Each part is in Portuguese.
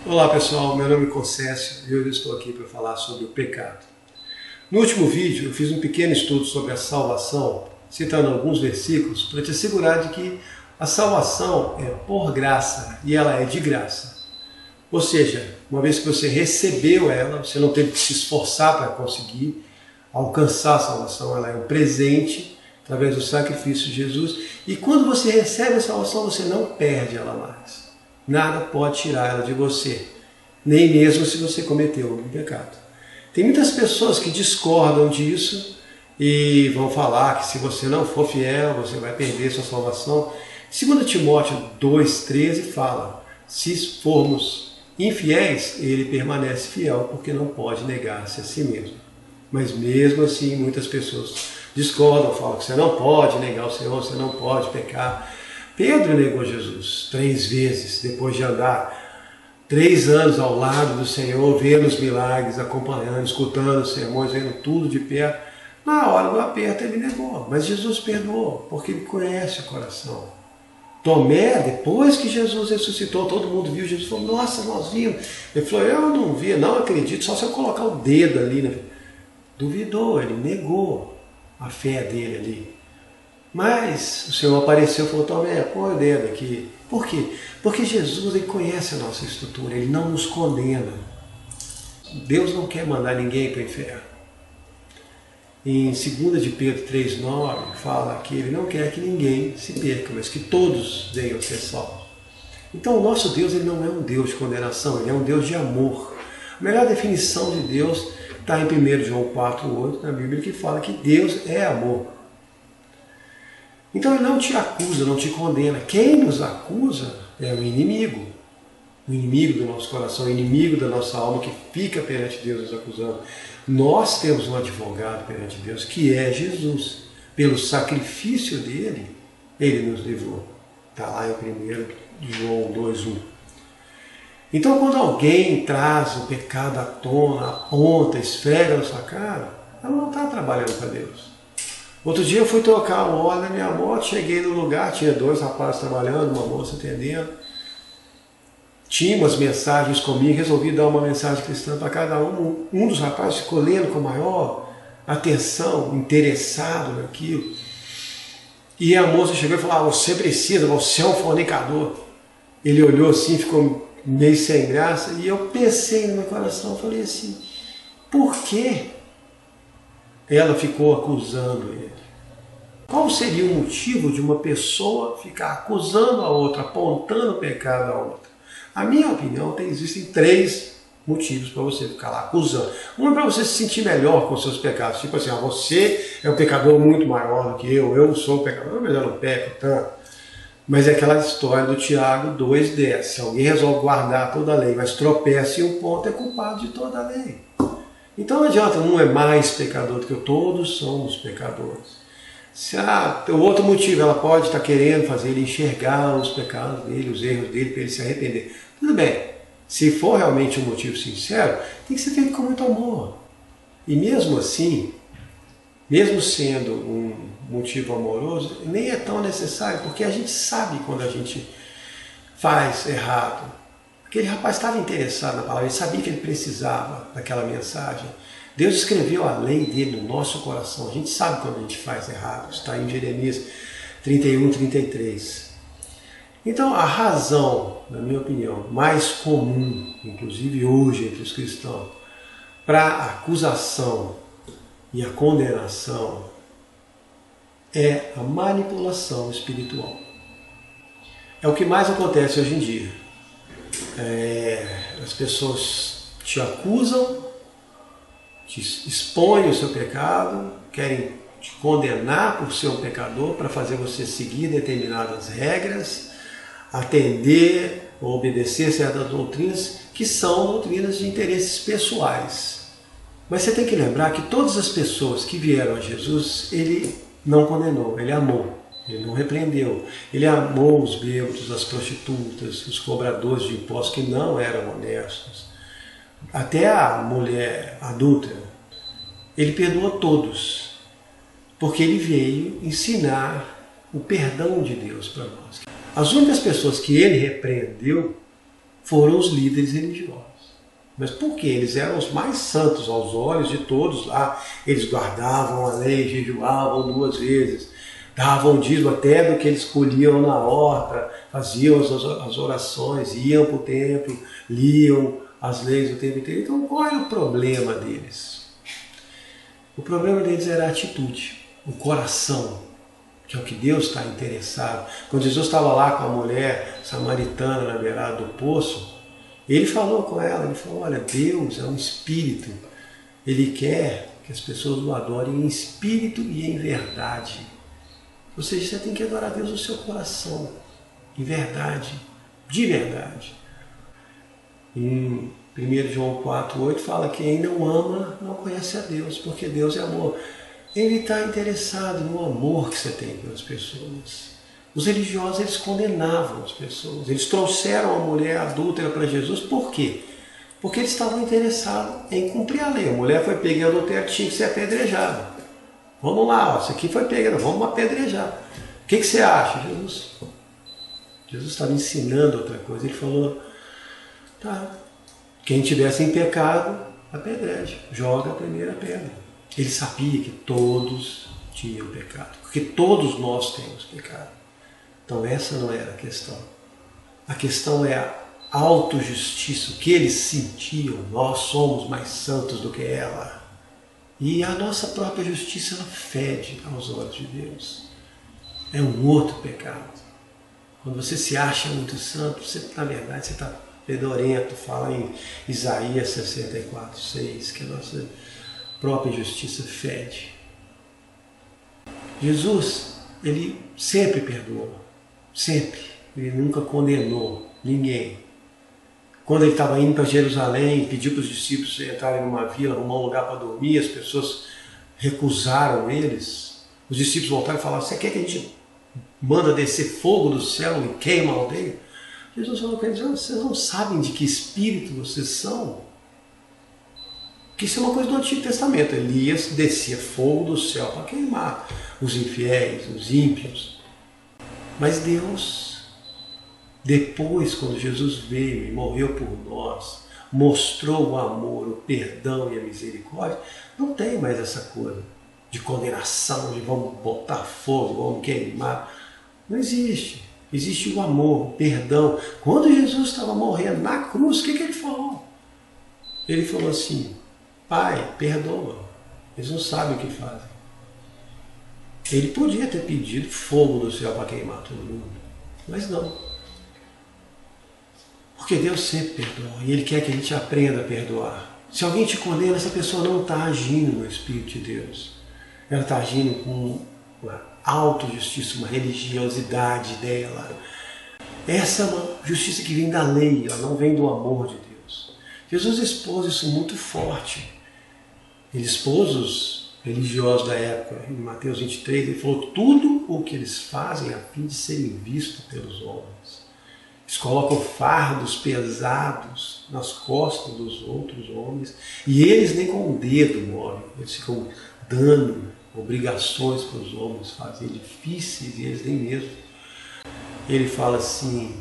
Olá pessoal, meu nome é Concécio e hoje eu estou aqui para falar sobre o pecado. No último vídeo eu fiz um pequeno estudo sobre a salvação, citando alguns versículos para te assegurar de que a salvação é por graça e ela é de graça. Ou seja, uma vez que você recebeu ela, você não teve que se esforçar para conseguir alcançar a salvação, ela é um presente através do sacrifício de Jesus. E quando você recebe a salvação, você não perde ela mais. Nada pode tirar ela de você, nem mesmo se você cometeu algum pecado. Tem muitas pessoas que discordam disso e vão falar que se você não for fiel, você vai perder sua salvação. 2 Timóteo 2,13 fala, se formos infiéis, ele permanece fiel, porque não pode negar-se a si mesmo. Mas mesmo assim, muitas pessoas discordam, falam que você não pode negar o Senhor, você não pode pecar. Pedro negou Jesus 3 vezes, depois de andar 3 anos ao lado do Senhor, vendo os milagres, acompanhando, escutando os sermões, vendo tudo de perto. Na hora do aperto ele negou, mas Jesus perdoou, porque ele conhece o coração. Tomé, depois que Jesus ressuscitou, todo mundo viu, Jesus falou, nossa, nós vimos. Ele falou, eu não vi, não acredito, só se eu colocar o dedo ali. Né? Duvidou, ele negou a fé dele ali. Mas o Senhor apareceu e falou, Tomé, põe o dedo aqui. Por quê? Porque Jesus ele conhece a nossa estrutura, ele não nos condena. Deus não quer mandar ninguém para o inferno. Em 2 de Pedro 3,9 fala que ele não quer que ninguém se perca, mas que todos venham ser salvos. Então o nosso Deus ele não é um Deus de condenação, ele é um Deus de amor. A melhor definição de Deus está em 1 João 4,8 na Bíblia, que fala que Deus é amor. Então ele não te acusa, não te condena. Quem nos acusa é o inimigo do nosso coração, o inimigo da nossa alma que fica perante Deus nos acusando. Nós temos um advogado perante Deus que é Jesus. Pelo sacrifício dele, ele nos livrou. Está lá em 1 João 2,1. Então quando alguém traz o pecado à tona, aponta, esfrega na sua cara, ela não está trabalhando para Deus. Outro dia eu fui trocar o óleo na minha moto, cheguei no lugar, tinha 2 rapazes trabalhando, uma moça atendendo. Tinha umas mensagens comigo, resolvi dar uma mensagem cristã para cada um. Um dos rapazes ficou lendo com maior atenção, interessado naquilo. E a moça chegou e falou, você precisa, você é um fornicador. Ele olhou assim, ficou meio sem graça, e eu pensei no meu coração, falei assim, por quê? Ela ficou acusando ele. Qual seria o motivo de uma pessoa ficar acusando a outra, apontando o pecado à outra? A minha opinião, existem 3 motivos para você ficar lá acusando. Um é para você se sentir melhor com os seus pecados. Tipo assim, você é um pecador muito maior do que eu sou um pecador, mas eu não peco tanto. Mas é aquela história do Tiago 2,10. Se alguém resolve guardar toda a lei, mas tropeça em um ponto, é culpado de toda a lei. Então não adianta, um é mais pecador do que eu, todos somos pecadores. Se o outro motivo, ela pode estar querendo fazer ele enxergar os pecados dele, os erros dele, para ele se arrepender. Tudo bem, se for realmente um motivo sincero, tem que ser feito com muito amor. E mesmo assim, mesmo sendo um motivo amoroso, nem é tão necessário, porque a gente sabe quando a gente faz errado. Aquele rapaz estava interessado na palavra, ele sabia que ele precisava daquela mensagem. Deus escreveu a lei dele no nosso coração. A gente sabe quando a gente faz errado. Está em Jeremias 31:33. Então a razão, na minha opinião, mais comum, inclusive hoje entre os cristãos, para a acusação e a condenação é a manipulação espiritual. É o que mais acontece hoje em dia. As pessoas te acusam, te expõem o seu pecado, querem te condenar por ser um pecador para fazer você seguir determinadas regras, atender ou obedecer certas doutrinas que são doutrinas de interesses pessoais. Mas você tem que lembrar que todas as pessoas que vieram a Jesus, ele não condenou, ele amou. Ele não repreendeu. Ele amou os bêbados, as prostitutas, os cobradores de impostos que não eram honestos. Até a mulher adulta. Ele perdoa todos. Porque ele veio ensinar o perdão de Deus para nós. As únicas pessoas que ele repreendeu foram os líderes religiosos. Mas por quê? Eles eram os mais santos aos olhos de todos lá. Eles guardavam a lei, jejuavam 2 vezes, davam dízimo até do que eles colhiam na horta, faziam as orações, iam para o templo, liam as leis do tempo inteiro. Então qual era o problema deles? O problema deles era a atitude, o coração, que é o que Deus está interessado. Quando Jesus estava lá com a mulher samaritana na beirada do poço, ele falou com ela, ele falou, olha, Deus é um espírito, ele quer que as pessoas o adorem em espírito e em verdade. Ou seja, você tem que adorar Deus no seu coração, em verdade, de verdade. Em 1 João 4,8 fala que quem não ama não conhece a Deus, porque Deus é amor. Ele está interessado no amor que você tem pelas pessoas. Os religiosos, eles condenavam as pessoas. Eles trouxeram a mulher adúltera para Jesus. Por quê? Porque eles estavam interessados em cumprir a lei. A mulher foi pega em adultério, tinha que ser apedrejada. Vamos lá, ó, isso aqui foi pega, vamos apedrejar. O que você acha, Jesus? Jesus estava ensinando outra coisa. Ele falou, tá, quem tivesse em pecado, apedreja, joga a primeira pedra. Ele sabia que todos tinham pecado, porque todos nós temos pecado. Então essa não era a questão. A questão é a autojustiça, o que eles sentiam. Nós somos mais santos do que ela. E a nossa própria justiça, ela fede aos olhos de Deus. É um outro pecado. Quando você se acha muito santo, você, na verdade, você está fedorento. Fala em Isaías 64:6, que a nossa própria justiça fede. Jesus, ele sempre perdoou. Sempre. Ele nunca condenou ninguém. Quando ele estava indo para Jerusalém, pediu para os discípulos entrarem numa vila, arrumar um lugar para dormir, as pessoas recusaram eles. Os discípulos voltaram e falaram, você quer que a gente manda descer fogo do céu e queima a aldeia? Jesus falou para eles, vocês não sabem de que espírito vocês são? Porque isso é uma coisa do Antigo Testamento. Elias descia fogo do céu para queimar os infiéis, os ímpios. Mas Deus, depois, quando Jesus veio e morreu por nós, mostrou o amor, o perdão e a misericórdia, não tem mais essa coisa de condenação, de vamos botar fogo, vamos queimar. Não existe. Existe o amor, o perdão. Quando Jesus estava morrendo na cruz, o que ele falou? Ele falou assim, Pai, perdoa. Eles não sabem o que fazem. Ele podia ter pedido fogo do céu para queimar todo mundo, mas não. Porque Deus sempre perdoa e Ele quer que a gente aprenda a perdoar. Se alguém te condena, essa pessoa não está agindo no Espírito de Deus. Ela está agindo com uma autojustiça, uma religiosidade dela. Essa é uma justiça que vem da lei, ela não vem do amor de Deus. Jesus expôs isso muito forte. Ele expôs os religiosos da época, em Mateus 23, ele falou tudo o que eles fazem a fim de serem vistos pelos homens. Eles colocam fardos pesados nas costas dos outros homens e eles nem com o dedo movem, eles ficam dando obrigações para os homens fazer difíceis e eles nem mesmo. Ele fala assim,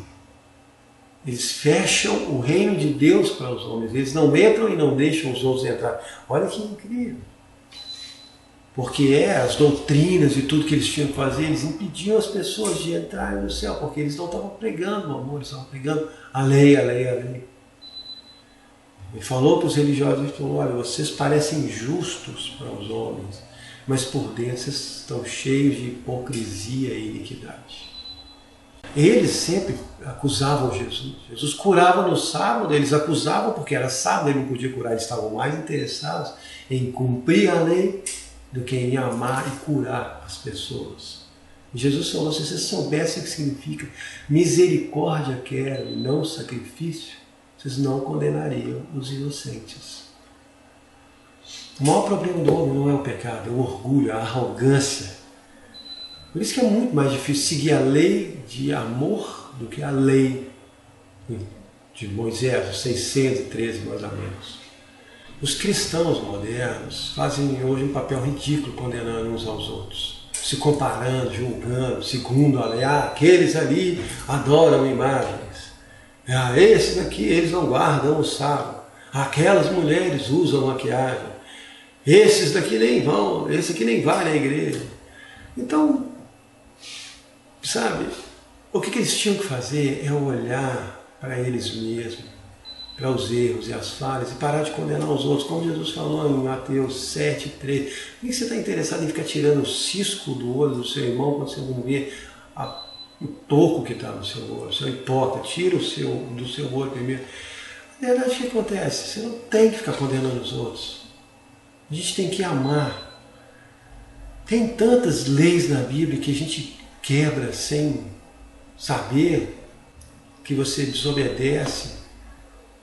eles fecham o reino de Deus para os homens, eles não entram e não deixam os outros entrar. Olha que incrível. Porque as doutrinas e tudo que eles tinham que fazer, eles impediam as pessoas de entrarem no céu, porque eles não estavam pregando o amor, eles estavam pregando a lei, a lei, a lei. Ele falou para os religiosos, ele falou, olha, vocês parecem justos para os homens, mas por dentro vocês estão cheios de hipocrisia e iniquidade. Eles sempre acusavam Jesus. Jesus curava no sábado, eles acusavam porque era sábado, ele não podia curar, eles estavam mais interessados em cumprir a lei do que em amar e curar as pessoas. E Jesus falou, se vocês soubessem o que significa misericórdia quero e não sacrifício, vocês não condenariam os inocentes. O maior problema do homem não é o pecado, é o orgulho, a arrogância. Por isso que é muito mais difícil seguir a lei de amor do que a lei de Moisés, os 613 mandamentos. Os cristãos modernos fazem hoje um papel ridículo condenando uns aos outros, se comparando, julgando, segundo a lei. Aqueles ali adoram imagens. Ah, esses aqui, eles não guardam o sábado. Aquelas mulheres usam maquiagem. Esses daqui nem vão, esse aqui nem vai na igreja. Então, sabe, o que eles tinham que fazer é olhar para eles mesmos, para os erros e as falhas, e parar de condenar os outros, como Jesus falou em Mateus 7,3. Por que você está interessado em ficar tirando o cisco do olho do seu irmão quando você não vê o toco que está no seu olho? Você não importa, tira do seu olho primeiro. Na verdade, o que acontece? Você não tem que ficar condenando os outros. A gente tem que amar. Tem tantas leis na Bíblia que a gente quebra sem saber, que você desobedece,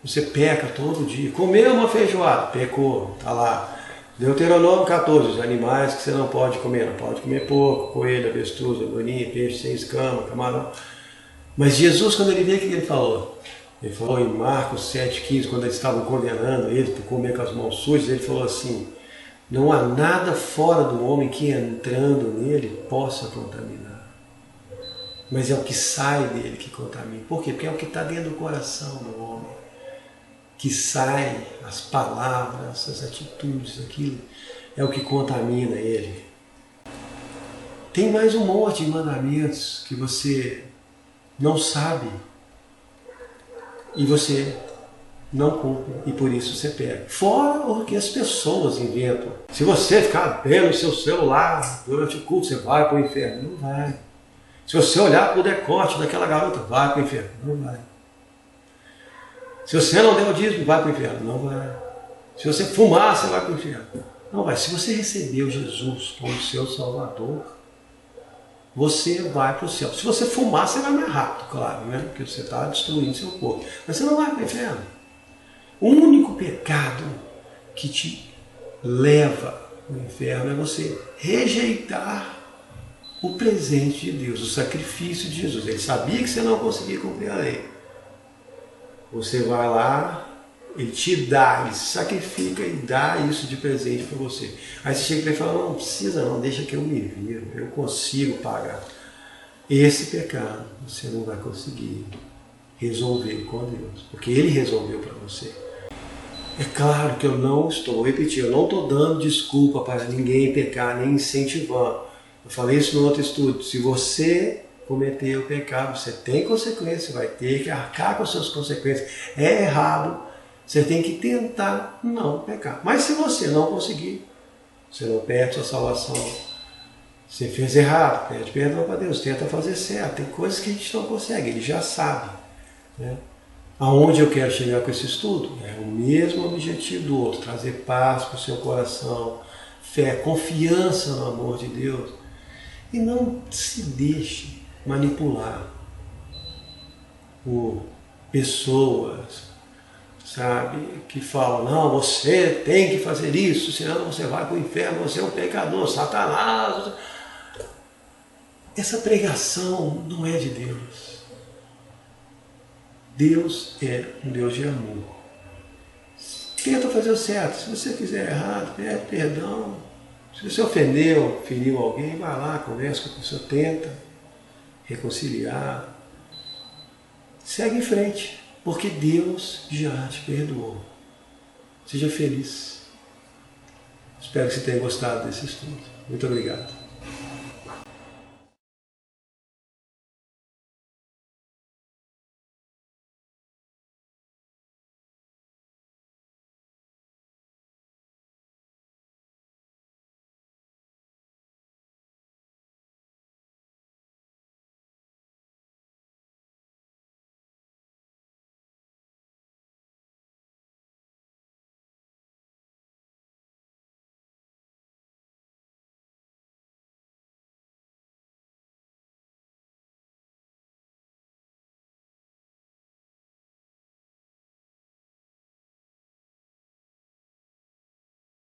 você peca todo dia. Comeu uma feijoada, pecou, está lá. Deuteronômio 14, os animais que você não pode comer porco, coelho, avestruz, andorinha, peixe sem escama, camarão. Mas Jesus, quando ele veio, o que ele falou? Ele falou em Marcos 7,15, quando eles estavam condenando ele por comer com as mãos sujas, ele falou assim: não há nada fora do homem que entrando nele possa contaminar. Mas é o que sai dele que contamina. Por quê? Porque é o que está dentro do coração do homem. Que sai, as palavras, as atitudes, aquilo é o que contamina ele. Tem mais um monte de mandamentos que você não sabe e você não cumpre, e por isso você pega. Fora o que as pessoas inventam. Se você ficar vendo o seu celular durante o culto, você vai para o inferno. Não vai. Se você olhar para o decote daquela garota, vai para o inferno. Não vai. Se você não der o dízimo, vai para o inferno. Não vai. Se você fumar, você vai para o inferno. Não vai. Se você recebeu Jesus como seu Salvador, você vai para o céu. Se você fumar, você vai mais rápido, claro, né? Porque você está destruindo seu corpo. Mas você não vai para o inferno. O único pecado que te leva ao inferno é você rejeitar o presente de Deus, o sacrifício de Jesus. Ele sabia que você não conseguia cumprir a lei. Você vai lá, ele te dá, ele se sacrifica e dá isso de presente para você. Aí você chega para ele e fala: não precisa não, deixa que eu me viro, eu consigo pagar. Esse pecado você não vai conseguir resolver com Deus, porque ele resolveu para você. É claro que eu não estou, vou repetir, eu não estou dando desculpa para ninguém pecar, nem incentivando. Eu falei isso no outro estudo. Se você cometer o pecado, você tem consequência, vai ter que arcar com as suas consequências. É errado, você tem que tentar não pecar. Mas se você não conseguir, você não perde sua salvação. Você fez errado, pede perdão para Deus, tenta fazer certo. Tem coisas que a gente não consegue, ele já sabe, né? Aonde eu quero chegar com esse estudo? É o mesmo objetivo do outro, trazer paz para o seu coração, fé, confiança no amor de Deus. E não se deixe manipular por pessoas, sabe, que falam: não, você tem que fazer isso, senão você vai para o inferno, você é um pecador, Satanás. Essa pregação não é de Deus. Deus é um Deus de amor. Tenta fazer o certo. Se você fizer errado, pede perdão. Se você ofendeu, feriu alguém, vai lá, conversa com a pessoa, tenta reconciliar. Segue em frente, porque Deus já te perdoou. Seja feliz. Espero que você tenha gostado desse estudo. Muito obrigado.